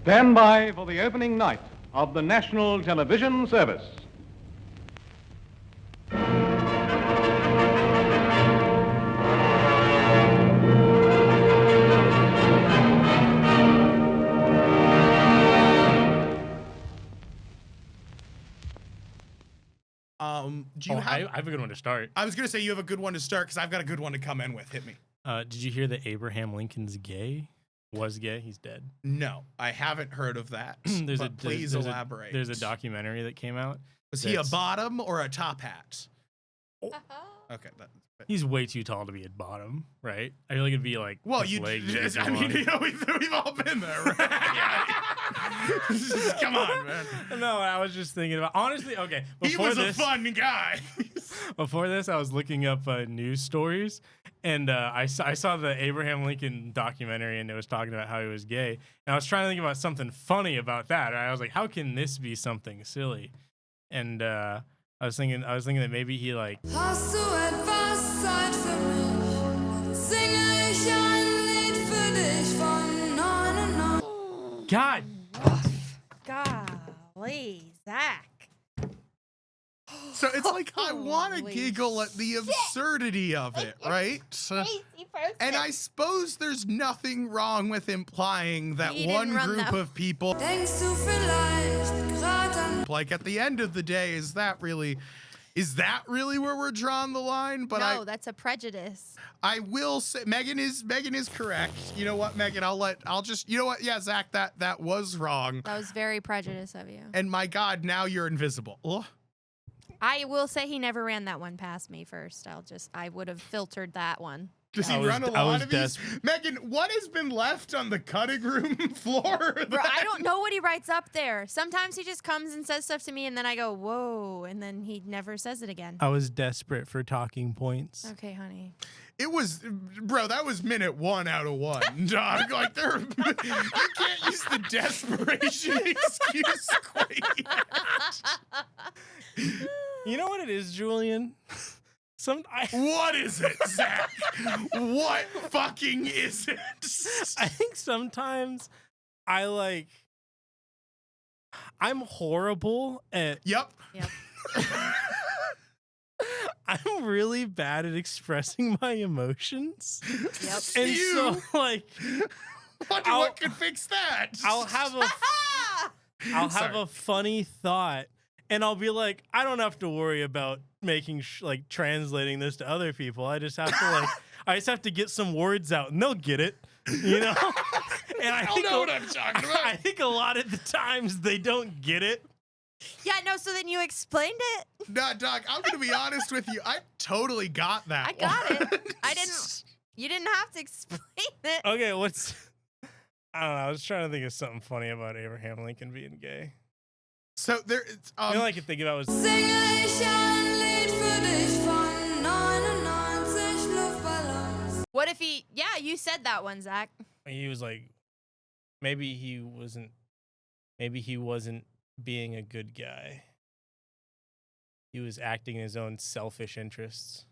Stand by for the opening night of the National Television Service. Do you have? I have a good one to start. I was gonna say you have a good one to start because I've got a good one to come in with. Hit me. Did you hear that Abraham Lincoln's gay? Was gay? He's dead. No, I haven't heard of that. Please elaborate. There's a documentary that came out. Was he a bottom or a top hat? Okay, he's way too tall to be at bottom, right? I feel like it'd be like. Well, we've all been there, right? Come on, man. No, I was just thinking about honestly. Okay, he was a fun guy. Before this, I was looking up news stories, and I saw the Abraham Lincoln documentary, and it was talking about how he was gay. And I was trying to think about something funny about that. Right? I was like, how can this be something silly? And I was thinking that maybe he like. Hast du etwas Zeit für mich? Singe ich ein Lied für dich von 99. God. Golly, Zach. So it's like I want to giggle at the absurdity of it, right? And I suppose there's nothing wrong with implying that one group of people. Denkst du vielleicht grad an? Like at the end of the day, is that really where we're drawing the line? But no, that's a prejudice. I will say Megan is correct. You know what, Megan? You know what? Yeah, Zach, that was wrong. That was very prejudiced of you. And my God, now you're invisible. Ugh. I will say he never ran that one past me first. I would have filtered that one. Does he run a lot of these? Megan, what has been left on the cutting room floor? Bro, I don't know what he writes up there. Sometimes he just comes and says stuff to me, and then I go, whoa, and then he never says it again. I was desperate for talking points. Okay, honey. It was, bro, that was minute 1 out of 1, dog. Like, you can't use the desperation excuse quite yet. You know what it is, Julian? What is it, Zach? What fucking is it? I think sometimes I'm horrible at. Yep. I'm really bad at expressing my emotions. Yep. And so, like, what could fix that? I'll have a funny thought, and I'll be like, I don't have to worry about making translating this to other people. I just have to get some words out, and they'll get it, you know. And I know what I'm talking about. I think a lot of the times they don't get it. Yeah, no, so then you explained it? Nah, Doc, I'm going to be honest with you. I totally got that. I got it. You didn't have to explain it. Okay, I don't know. I was trying to think of something funny about Abraham Lincoln being gay. So there, all I could think about was. Singe ich ein Lied für dich von 99 Luftballons. What if you said that one, Zach. He was like, maybe he wasn't being a good guy. He was acting in his own selfish interests.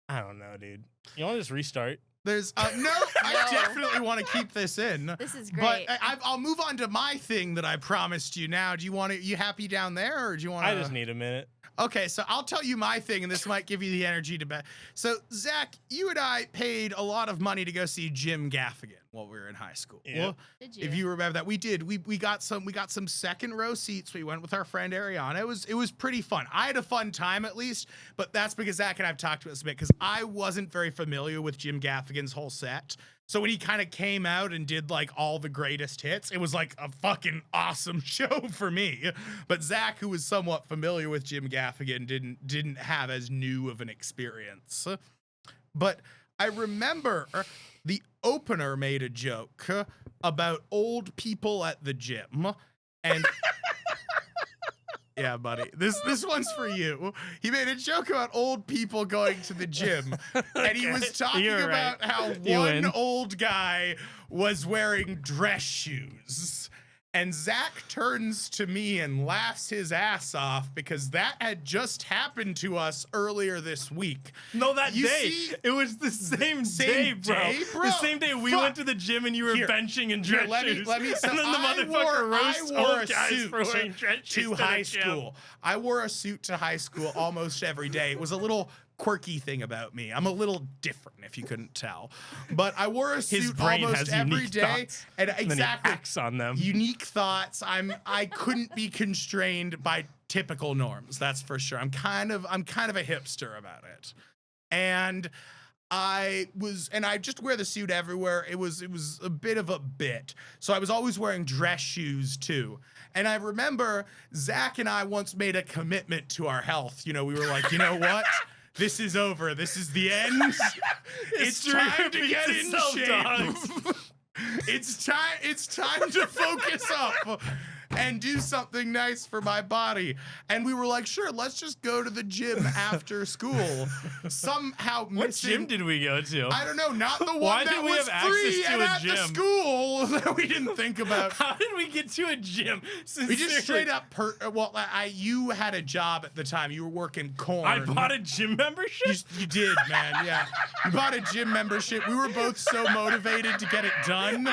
I don't know, dude. You want to just restart? There's no. I definitely want to keep this in. This is great. But I'll move on to my thing that I promised you. Now, you happy down there, or do you want? I just need a minute. Okay, so I'll tell you my thing, and this might give you the energy to bet. So, Zach, you and I paid a lot of money to go see Jim Gaffigan while we were in high school. Yeah. Well, Did you? if you remember that, we did. We got some second row seats. We went with our friend Ariana. It was pretty fun. I had a fun time at least, but that's because Zach and I've talked to us a bit because I wasn't very familiar with Jim Gaffigan's whole set. So when he kind of came out and did like all the greatest hits, it was like a fucking awesome show for me. But Zach, who was somewhat familiar with Jim Gaffigan, didn't have as new of an experience. But I remember the opener made a joke about old people at the gym, and yeah, buddy, this one's for you. He made a joke about old people going to the gym, and he was talking about how one old guy was wearing dress shoes. And Zach turns to me and laughs his ass off because that had just happened to us earlier this week. No, that You day. see- It was the same day, bro. The same day we Fuck. went to the gym and you were Here. benching in Here, dress shoes. let me and then the motherfucker roasts I wore old a guys suit for wearing dress shoes to the high gym. school. I wore a suit to high school almost every day. It was a little quirky thing about me. I'm a little different, if you couldn't tell. But I wore a His suit brain almost has every unique day. thoughts. And And then he exactly acts on them. unique thoughts. I couldn't be constrained by typical norms. That's for sure. I'm kind of a hipster about it. And I just wear the suit everywhere. It was a bit of a bit. So I was always wearing dress shoes too. And I remember Zach and I once made a commitment to our health. You know, we were like, you know what? This is over. This is the end. It's History time to repeats get in itself, shape. dogs. It's time to focus up and do something nice for my body. And we were like, sure, let's just go to the gym after school. Somehow What missing, gym did we go to? I don't know, not the one Why that did we was have access free to and a at the gym? school that we didn't think about. How did we get to a gym? We just straight Sincerely. up, you had a job at the time. You were working corn. I bought a gym membership? You did, man, yeah. You bought a gym membership. We were both so motivated to get it done. I don't remember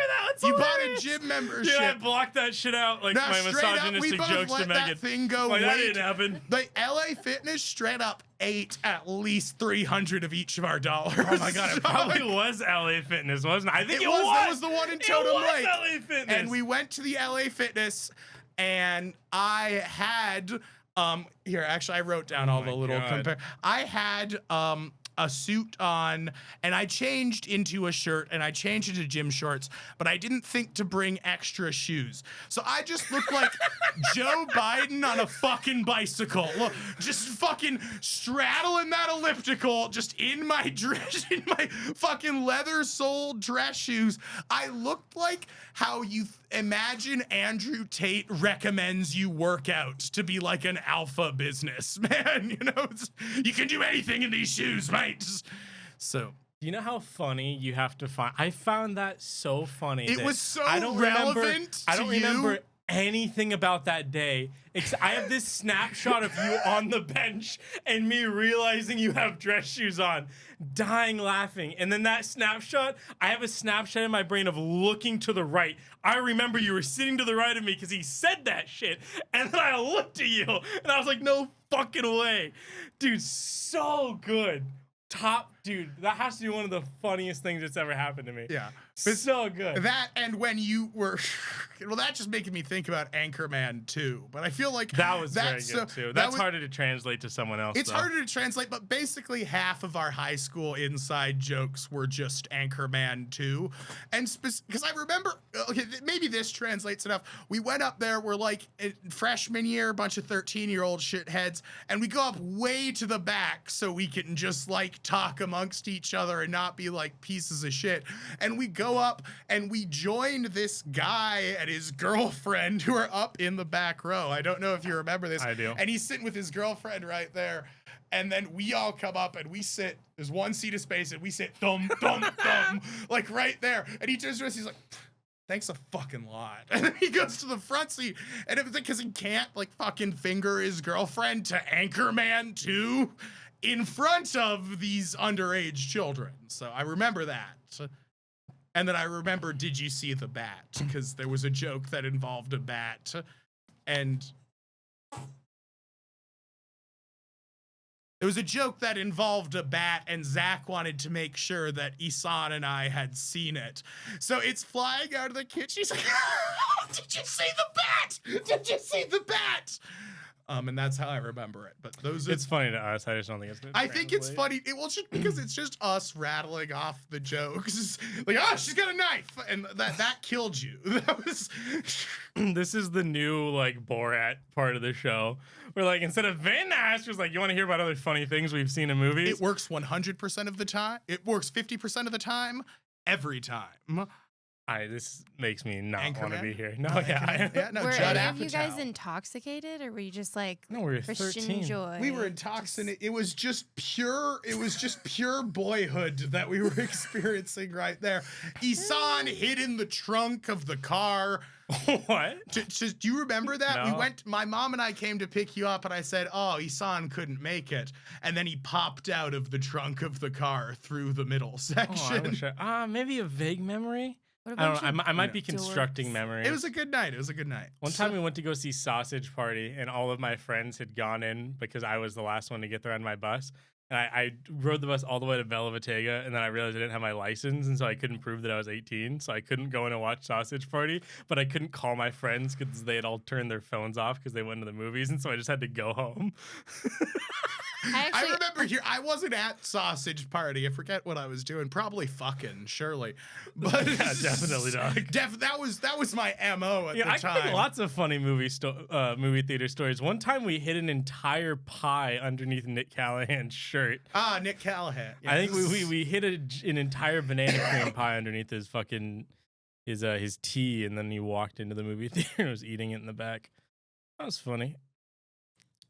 that. It's You bought a hilarious. gym membership. Dude, I blocked that shit out like Now, my straight up, we misogynistic both jokes to let Megan. that thing go. Like, that way didn't happen. The LA Fitness straight up ate at least 300 of each of our dollars. Oh my god, it probably was LA Fitness, wasn't it? I think it was. That was the one in Totem it was Lake. LA Fitness. And we went to the LA Fitness, and I had here actually I wrote down all my the little God. I had a suit on, and I changed into a shirt, and I changed into gym shorts, but I didn't think to bring extra shoes. So I just looked like Joe Biden on a fucking bicycle. Look, just fucking straddling that elliptical, just in my dress, in my fucking leather-soled dress shoes. I looked like how you imagine Andrew Tate recommends you work out to be like an alpha businessman. You know, you can do anything in these shoes, mate. So you know how funny you have to find? I found that so funny. it that was so I don't relevant. I don't to you. remember anything about that day. I have this snapshot of you on the bench and me realizing you have dress shoes on, dying laughing. And then that snapshot, I have a snapshot in my brain of looking to the right. I remember you were sitting to the right of me because he said that shit. And then I looked at you and I was like, no fucking way. Dude, so good. Top, dude, that has to be one of the funniest things that's ever happened to me. Yeah. So good. That and when you were, well, that just making me think about Anchorman 2. But I feel like That was very that's, good too. that That's was- harder to translate to someone else. It's though. harder to translate, but basically half of our high school inside jokes were just Anchorman 2. And because I remember, okay, maybe this translates enough. We went up there, we're like freshman year, a bunch of 13-year-old shitheads, and we go up way to the back so we can just like talk amongst each other and not be like pieces of shit. And we go up and we joined this guy and his girlfriend who are up in the back row. I don't know if you remember this. I do. And he's sitting with his girlfriend right there. And then we all come up and we sit, there's one seat of space and we sit thumb, like right there. And he turns to us, he's like, thanks a fucking lot. And then he goes to the front seat, and it was like, because he can't like fucking finger his girlfriend to Anchorman 2 in front of these underage children. So I remember that. And then I remember, did you see the bat? Because there was a joke that involved a bat. And there was a joke that involved a bat, and Zach wanted to make sure that Isan and I had seen it. So it's flying out of the kitchen. He's like, did you see the bat? Did you see the bat? And that's how I remember it. But those are, It's funny to us. I just don't think it's gonna I think it's translate. funny. Well, just because it's just us rattling off the jokes. Like, oh, she's got a knife. And that killed you. That was... This is the new like Borat part of the show. Where like instead of Van Nash was like, you want to hear about other funny things we've seen in movies? It works 100% of the time. It works 50% of the time, every time. This makes me not want to Anchorman? be here. No, Yeah, no, Were Judd any of you guys Apatow. intoxicated, or were you just like No, we were Christian 13. joy? We were intoxicated. It was just pure. It was just pure boyhood that we were experiencing right there. Isan hid in the trunk of the car. What? Do you remember that? We No. went. My mom and I came to pick you up, and I said, "Oh, Isan couldn't make it," and then he popped out of the trunk of the car through the middle Oh, section. I wish maybe a vague memory. What a I don't bunch know. of I might be constructing dorks. memories. It was a good night. It was a good night. One time we went to go see Sausage Party, and all of my friends had gone in because I was the last one to get there on my bus. And I rode the bus all the way to Bella Vega, and then I realized I didn't have my license, and so I couldn't prove that I was 18, so I couldn't go in and watch Sausage Party, but I couldn't call my friends because they had all turned their phones off because they went to the movies, and so I just had to go home. I remember here. I wasn't at Sausage Party. I forget what I was doing. Probably fucking, surely. But Yeah, definitely, dog. That was my MO at the I time. can think lots of funny movie theater stories. One time we hid an entire pie underneath Nick Callahan's shirt. Nick Callahan. I think Yes. we hid an entire banana cream pie underneath his fucking his tea, and then he walked into the movie theater and was eating it in the back. That was funny.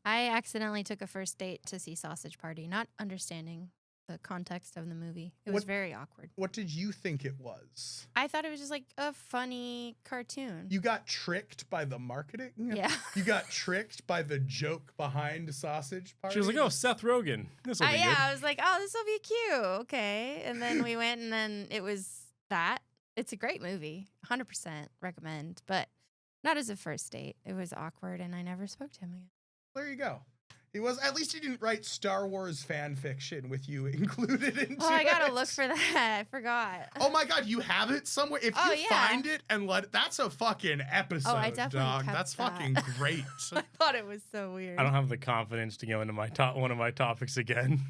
I accidentally took a first date to see Sausage Party, not understanding the context of the movie. It was What- very awkward. What did you think it was? I thought it was just like a funny cartoon. You got tricked by the marketing? Yeah. You got tricked by the joke behind Sausage Party? She was like, "Oh, Seth Rogen, this will be Yeah, good." I was like, oh, this will be cute. Okay. And then we went, and then it was that. It's a great movie. 100% recommend, but not as a first date. It was awkward, and I never spoke to him again. There you go. He was, at least he didn't write Star Wars fan fiction with you included into Oh, I gotta it. look for that. I forgot. Oh my God, you have it somewhere? If Oh, you yeah. find it and that's a fucking episode, I definitely dog. kept That's that. fucking great. I thought it was so weird. I don't have the confidence to go into one of my topics again.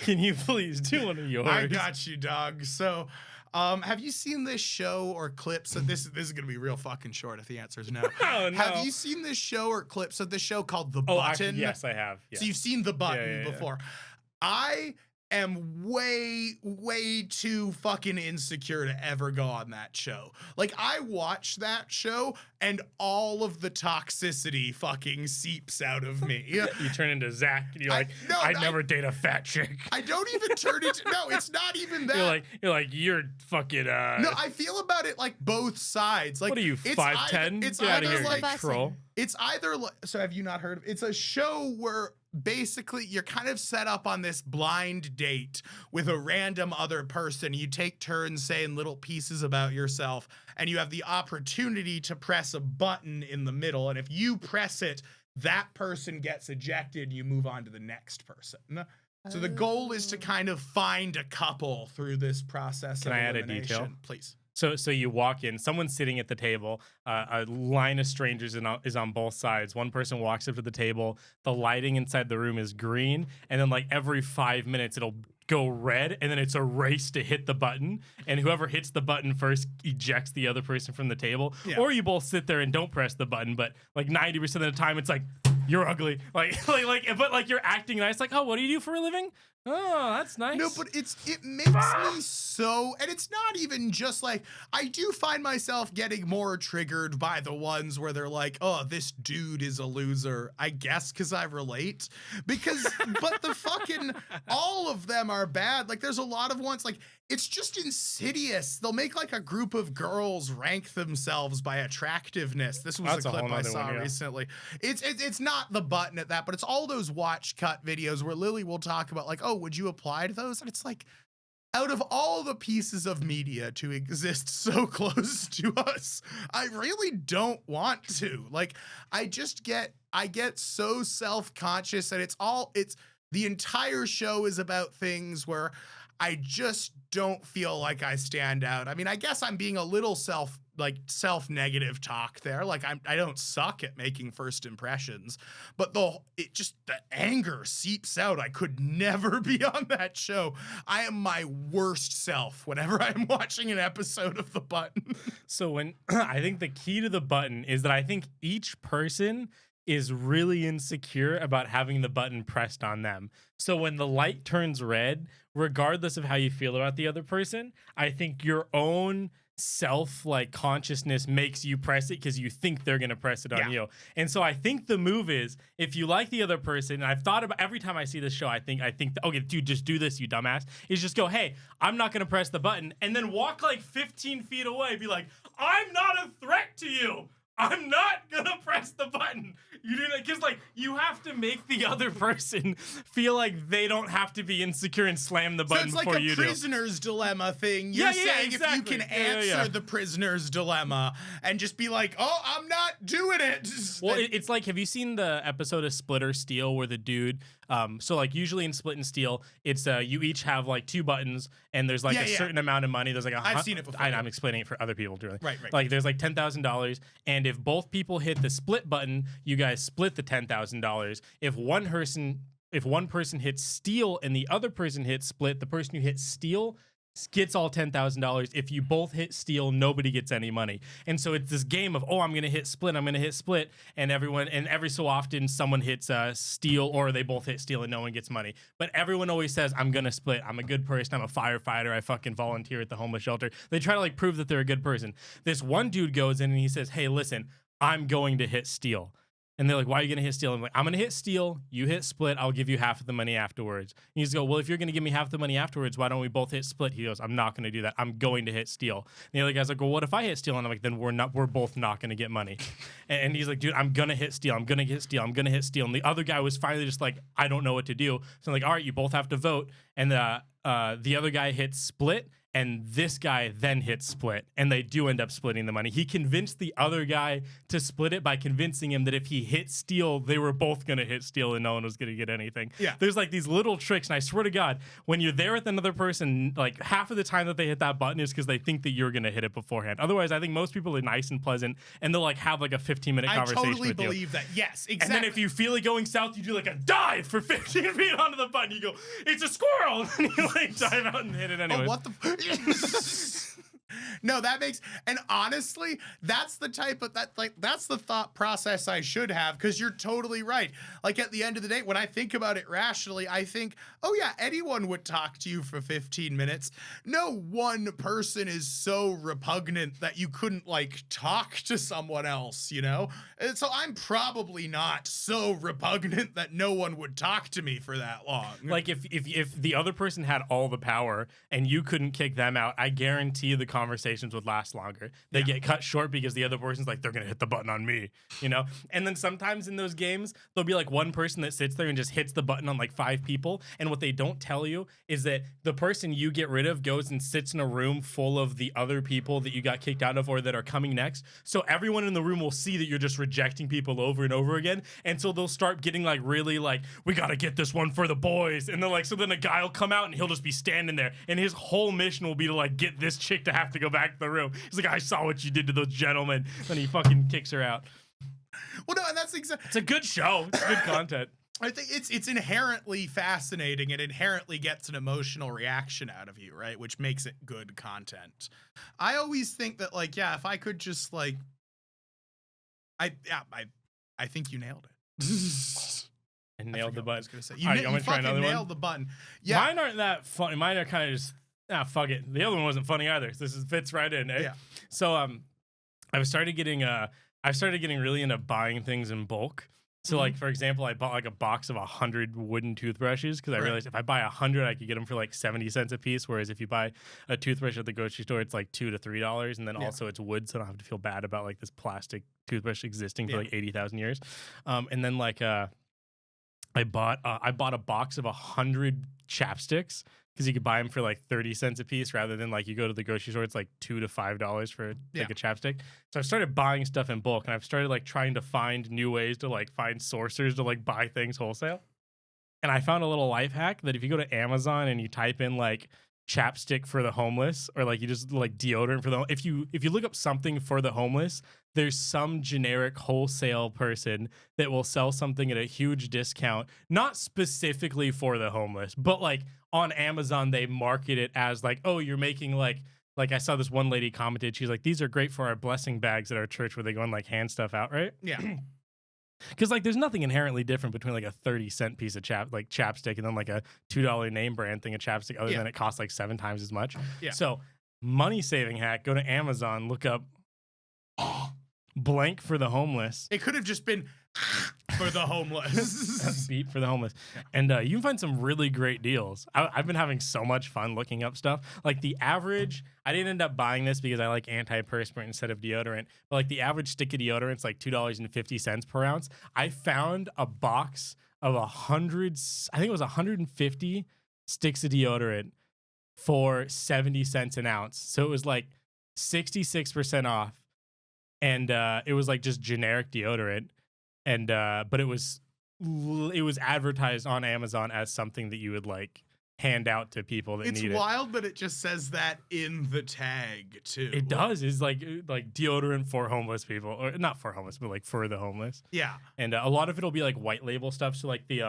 Can you please do one of yours? I got you, dog. So, have you seen this show or clips of this? This is gonna be real fucking short if the answer is no. Oh, no. Have you seen this show or clips of this show called The Oh, Button? actually, yes, I have. Yeah. So you've seen The Button yeah. before. I am way too fucking insecure to ever go on that show. Like, I watch that show and all of the toxicity fucking seeps out of me. You turn into Zach, and you're like, I'd never date a fat chick. I don't even turn into, no, it's not even that. You're fucking. No, I feel about it like both sides. Like, What are you, it's 5'10"? It's Get out of either here, like you troll. it's either so have you not heard of it's a show where basically you're kind of set up on this blind date with a random other person. You take turns saying little pieces about yourself, and you have the opportunity to press a button in the middle, and if you press it, that person gets ejected, you move on to the next person. So the goal is to kind of find a couple through this process. Can of I add a elimination. detail? Please. So you walk in, someone's sitting at the table, a line of strangers is on both sides. One person walks up to the table, the lighting inside the room is green, and then like every 5 minutes it'll go red, and then it's a race to hit the button, and whoever hits the button first ejects the other person from the table. Yeah. Or you both sit there and don't press the button, but like 90% of the time it's like, you're ugly. But you're acting nice, like, oh, what do you do for a living? Oh, that's nice. No, but it makes me so, and it's not even just like, I do find myself getting more triggered by the ones where they're like, oh, this dude is a loser, I guess because I relate. Because, but the fucking, all of them are bad. Like, there's a lot of ones, like, it's just insidious. They'll make like a group of girls rank themselves by attractiveness. This was That's a a clip whole I nother saw one, yeah. recently. It's not The Button at that, but it's all those watch cut videos where Lily will talk about like, oh, would you apply to those? And it's like, out of all the pieces of media to exist so close to us, I really don't want to. Like, I get so self-conscious, and it's the entire show is about things where I just don't feel like I stand out. I mean, I guess I'm being a little self-negative talk there. Like, I don't suck at making first impressions, but the anger seeps out. I could never be on that show. I am my worst self whenever I'm watching an episode of The Button. So when I think the key to The Button is that I think each person is really insecure about having the button pressed on them. So when the light turns red, regardless of how you feel about the other person, I think your own self like consciousness makes you press it because you think they're gonna press it on you. And so I think the move is, if you like the other person, and I've thought about every time I see this show, I think okay, dude, just do this, you dumbass. Is just go, hey, I'm not gonna press the button, and then walk like 15 feet away, be like, I'm not a threat to you. I'm not gonna press the button. You do that because, like, you have to make the other person feel like they don't have to be insecure and slam the button before you do. It's like a prisoner's dilemma thing. You're saying exactly. if you can answer the prisoner's dilemma and just be like, oh, I'm not doing it. Well, it's like, have you seen the episode of Split or Steal where the dude, so like usually in Split and Steal, it's you each have like 2 buttons and there's like a certain amount of money. There's like I've seen it before. I'm explaining it for other people, really. Right. Like there's like $10,000, and if both people hit the split button, you guys split the $10,000. If one person hits steal and the other person hits split, the person who hits steal gets all $10,000. If you both hit steal, nobody gets any money. And so it's this game of, oh, I'm gonna hit split, and every so often someone hits steal, or they both hit steal and no one gets money. But everyone always says, I'm gonna split. I'm a good person. I'm a firefighter. I fucking volunteer at the homeless shelter. They try to like prove that they're a good person. This one dude goes in and he says, hey, listen, I'm going to hit steal. And they're like, why are you going to hit steal? I'm like, I'm going to hit steal. You hit split. I'll give you half of the money afterwards. And you just go, well, if you're going to give me half the money afterwards, why don't we both hit split? He goes, I'm not going to do that. I'm going to hit steal. And the other guy's like, well, what if I hit steal? And I'm like, then we're both not going to get money. And he's like, dude, I'm going to hit steal. I'm going to hit steal. I'm going to hit steal. And the other guy was finally just like, I don't know what to do. So I'm like, all right, you both have to vote. And the other guy hits split. And this guy then hits split, and they do end up splitting the money. He convinced the other guy to split it by convincing him that if he hit steal, they were both going to hit steal and no one was going to get anything. Yeah. There's like these little tricks, and I swear to God, when you're there with another person, like half of the time that they hit that button is because they think that you're going to hit it beforehand. Otherwise, I think most people are nice and pleasant, and they'll like have like a 15-minute conversation with you. I totally believe that. Yes, exactly. And then if you feel it going south, you do like a dive for 15 feet onto the button. You go, it's a squirrel! And you like dive out and hit it anyway. Oh, what the No, that makes, and honestly, that's the type of that's the thought process I should have, because you're totally right. Like at the end of the day, when I think about it rationally, I think, oh yeah, anyone would talk to you for 15 minutes. No one person is so repugnant that you couldn't like talk to someone else, you know? And so I'm probably not so repugnant that no one would talk to me for that long. Like if the other person had all the power and you couldn't kick them out, I guarantee the conversations would last longer. They get cut short because the other person's like, they're gonna hit the button on me, you know? And then sometimes in those games, there'll be like one person that sits there and just hits the button on like 5 people. And what they don't tell you is that the person you get rid of goes and sits in a room full of the other people that you got kicked out of or that are coming next. So everyone in the room will see that you're just rejecting people over and over again. And so they'll start getting like really like, we gotta get this one for the boys. And they're like, so then a guy will come out and he'll just be standing there and his whole mission will be to like get this chick to have to go back to the room. He's like, I saw what you did to those gentlemen. And he fucking kicks her out. Well, no, and that's exactly. It's a good show. It's good content. I think it's inherently fascinating. It inherently gets an emotional reaction out of you, right? Which makes it good content. I always think that, like, yeah, if I could just like, I think you nailed it. And nailed the button. I was gonna say you fucking nailed the button. Yeah, mine aren't that funny. Mine are kind of just fuck it. The other one wasn't funny either. This fits right in. Eh? Yeah. So I've started getting really into buying things in bulk. So like, for example, I bought like a box of 100 wooden toothbrushes because I realized if I buy 100, I could get them for like 70 cents a piece. Whereas if you buy a toothbrush at the grocery store, it's like $2 to $3, and then also it's wood, so I don't have to feel bad about like this plastic toothbrush existing for like 80,000 years. And then like I bought a box of 100 chapsticks because you could buy them for like 30 cents a piece rather than like you go to the grocery store, it's like $2 to $5 for like a chapstick. So I've started buying stuff in bulk, and I've started like trying to find new ways to like find sourcers to like buy things wholesale. And I found a little life hack that if you go to Amazon and you type in like chapstick for the homeless, or like you just like deodorant for the, if you look up something for the homeless, there's some generic wholesale person that will sell something at a huge discount, not specifically for the homeless, but like on Amazon they market it as like, oh, you're making like I saw this one lady commented, she's like, these are great for our blessing bags at our church where they go and like hand stuff out, right? Yeah. Because like there's nothing inherently different between like a 30-cent piece of chapstick and then like a $2 name brand thing of chapstick, other than it costs like 7 times as much. Yeah. So money saving hack. Go to Amazon, look up blank for the homeless. It could have just been for the homeless. Beat for the homeless. And you can find some really great deals. I've been having so much fun looking up stuff. Like the average, I didn't end up buying this because I like antiperspirant instead of deodorant, but like the average stick of deodorant is like $2.50 per ounce. I found a box of 100, I think it was 150 sticks of deodorant for 70 cents an ounce. So it was like 66% off. And it was like just generic deodorant. And but it was advertised on Amazon as something that you would like hand out to people that need it. It's wild, but it just says that in the tag too. It does. It's like deodorant for homeless people, or not for homeless, but like for the homeless. Yeah. And a lot of it'll be like white label stuff. So like the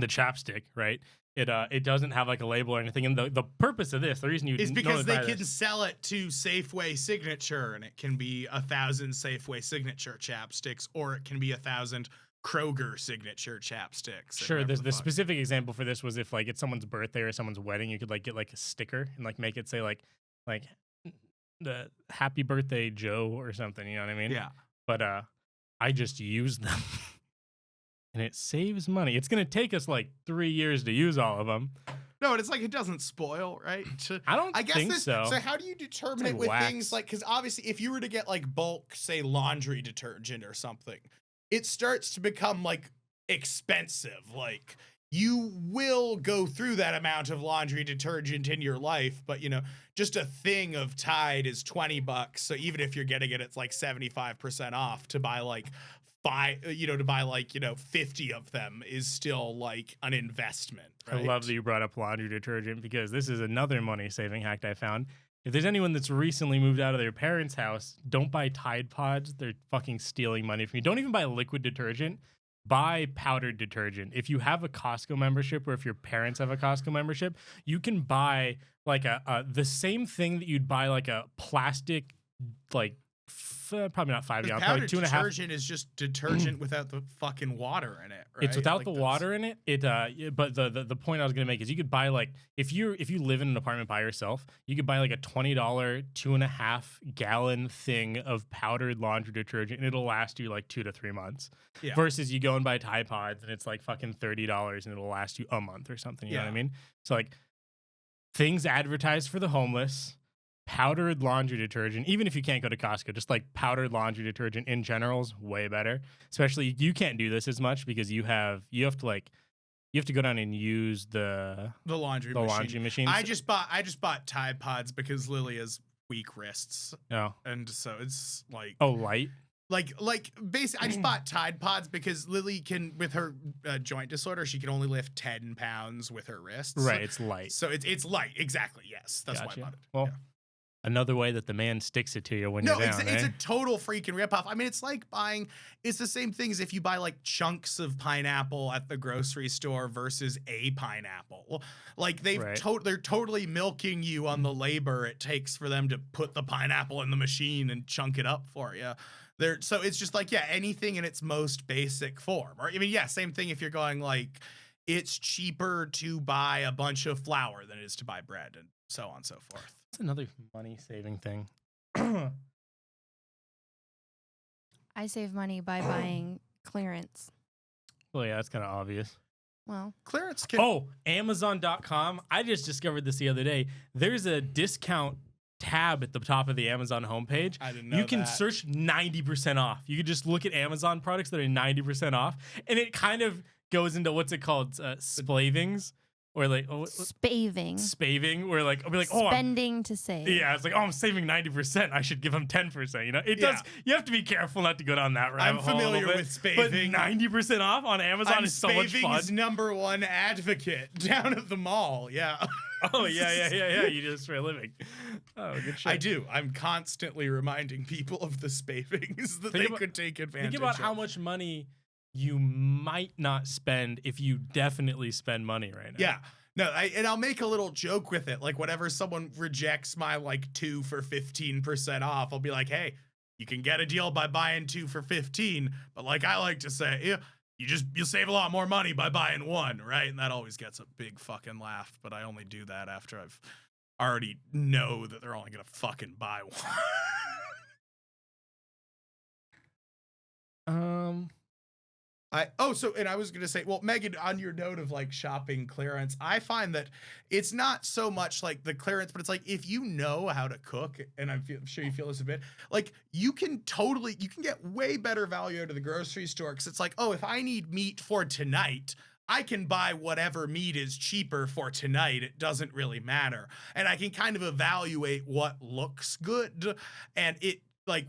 chapstick, right? It doesn't have like a label or anything. And the purpose of this, the reason you is because they can this, sell it to Safeway Signature, and it can be 1,000 Safeway Signature chapsticks, or it can be 1,000 Kroger Signature chapsticks. Sure. The specific example for this was if like it's someone's birthday or someone's wedding, you could like get like a sticker and like make it say like the Happy Birthday Joe or something. You know what I mean? Yeah. But I just use them. And it saves money. It's going to take us like 3 years to use all of them. No, and it's like it doesn't spoil, right? I guess think so. So how do you determine It's it like with wax. things like, because obviously if you were to get like bulk, say laundry detergent or something, it starts to become like expensive. Like you will go through that amount of laundry detergent in your life, but you know, just a thing of Tide is $20. So even if you're getting it, it's like 75% off. To buy like 50 of them is still like an investment. Right? I love that you brought up laundry detergent because this is another money saving hack I found. If there's anyone that's recently moved out of their parents' house, don't buy Tide Pods. They're fucking stealing money from you. Don't even buy liquid detergent. Buy powdered detergent. If you have a Costco membership, or if your parents have a Costco membership, you can buy like the same thing that you'd buy like a plastic, like probably not 5 gallons, probably 2.5. Detergent is just detergent without the fucking water in it. Right? It's without like the water in it. But the point I was gonna make is you could buy like if you live in an apartment by yourself, you could buy like a $20 2.5 gallon thing of powdered laundry detergent, and it'll last you like 2 to 3 months. Yeah. Versus you go and buy Tide Pods and it's like fucking $30 and it'll last you a month or something. You know what I mean? So like things advertised for the homeless. Powdered laundry detergent, even if you can't go to Costco, just like powdered laundry detergent in general is way better. Especially you can't do this as much because you have to go down and use the laundry machine. I just bought Tide Pods because Lily has weak wrists. Oh. And so it's like light. Like basically, I just bought Tide Pods because Lily can, with her joint disorder, she can only lift 10 pounds with her wrists. Right, it's light. So it's light, exactly. Yes, that's why I bought it. Well, another way that the man sticks it to you when you're down. It's a total freaking ripoff. I mean, it's like it's the same thing as if you buy like chunks of pineapple at the grocery store versus a pineapple. Like they're totally milking you on the labor it takes for them to put the pineapple in the machine and chunk it up for you. So it's just like, anything in its most basic form. Or I mean, same thing if you're going like, it's cheaper to buy a bunch of flour than it is to buy bread, and so on and so forth. That's another money saving thing. I save money by buying clearance. Well, yeah, that's kind of obvious. Well, clearance can. Oh, Amazon.com. I just discovered this the other day. There's a discount tab at the top of the Amazon homepage. I didn't know you can that. search 90% off. You could just look at Amazon products that are 90% off, and it kind of goes into what's it called, splavings, or like spaving, where like I'll be like, spending to save. Yeah, it's like, I'm saving 90%. I should give them 10%. You know, it does. You have to be careful not to go down that rabbit hole. I'm familiar with spaving. But 90% off on Amazon is so much fun. Spaving's #1 advocate down at the mall. Yeah. Oh yeah. You do this for a living. Oh, good shit. I do. I'm constantly reminding people of the spavings that they could take advantage of. Think about how much money you might not spend if you definitely spend money right now. Yeah. No, and I'll make a little joke with it. Like whenever someone rejects my like 2 for 15% off, I'll be like, hey, you can get a deal by buying 2 for 15. But like I like to say, you'll save a lot more money by buying 1, right? And that always gets a big fucking laugh. But I only do that after I've already know that they're only gonna fucking buy one. And I was gonna say, well, Megan, on your note of like shopping clearance, I find that it's not so much like the clearance, but it's like if you know how to cook, and I'm sure you feel this a bit, like you can get way better value out of the grocery store, because it's like, oh, if I need meat for tonight, I can buy whatever meat is cheaper for tonight. It doesn't really matter, and I can kind of evaluate what looks good, and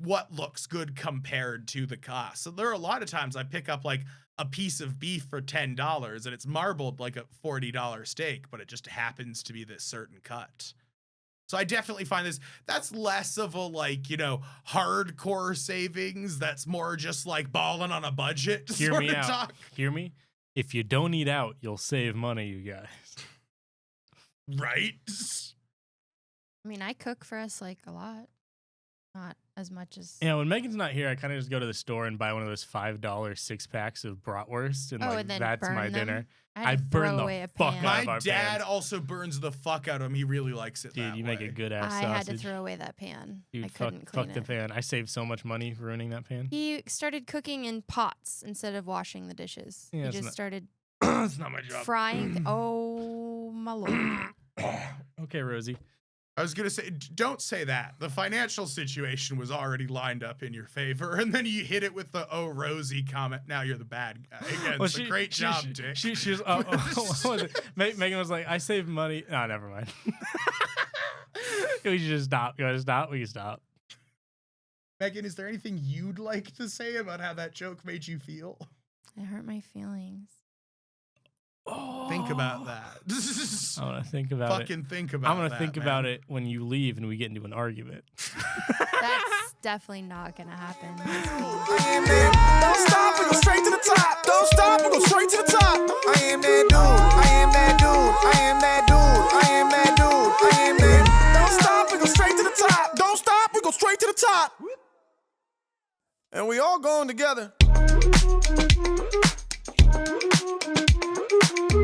what looks good compared to the cost. So there are a lot of times I pick up like a piece of beef for $10 and it's marbled like a $40 steak, but it just happens to be this certain cut. So I definitely find that's less of a like, you know, hardcore savings. That's more just like balling on a budget. Hear me out. Hear me? If you don't eat out, you'll save money, you guys. Right? I mean, I cook for us like a lot. Not as much as... Yeah, when Megan's not here, I kind of just go to the store and buy one of those $5 6-packs of bratwurst, and and then that's my burn dinner. them? I burn the fuck out of My our dad pans. also burns the fuck out of them. He really likes it. Dude, you make a good ass I sausage. had to throw away that pan. Dude, I couldn't fuck clean the it. pan. I saved so much money ruining that pan. He started cooking in pots instead of washing the dishes. Yeah, He it's just not- started That's not my job. frying. Oh, my Lord. Okay, Rosie. I was going to say, don't say that. The financial situation was already lined up in your favor, and then you hit it with the, oh, Rosie comment. Now you're the bad guy. Again, it's a great job, Dick. She was, what was it? Megan was like, I saved money. Oh, never mind. We should just stop. You want to stop? We can stop. Megan, is there anything you'd like to say about how that joke made you feel? It hurt my feelings. Think about that. I'm going to think about it. Fucking think about it. I'm going to think about it when you leave and we get into an argument. That's definitely not going to happen. I am that. Don't stop, we go straight to the top. Don't stop, we go straight to the top. I am that dude. I am that dude. I am that dude. I am that dude. I am that. Don't stop, we go straight to the top. Don't stop, we go straight to the top. And we all going together.